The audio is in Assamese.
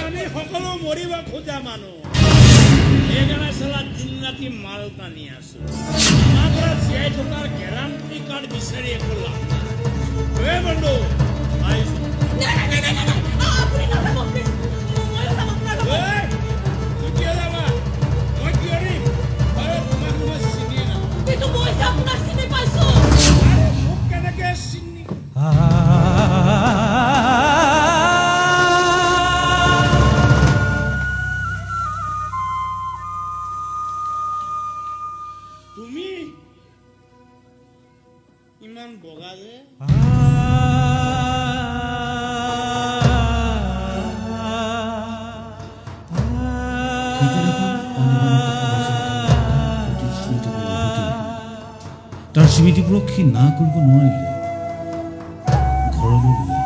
আমি সকলো মৰিব খোজা মানুহ এইকাৰণে চালা দিন ৰাতি মাল টানি আছো আমাৰ পৰা জীয়াই থকাৰ গেৰাণ্টি কাৰ্ড বিচাৰি একো লাভ নাই বন্ধু আহিছো তুমি ইমান বগা যে তাৰ স্মৃতিবোৰক সি না কৰিব নোৱাৰিলে ঘৰলৈ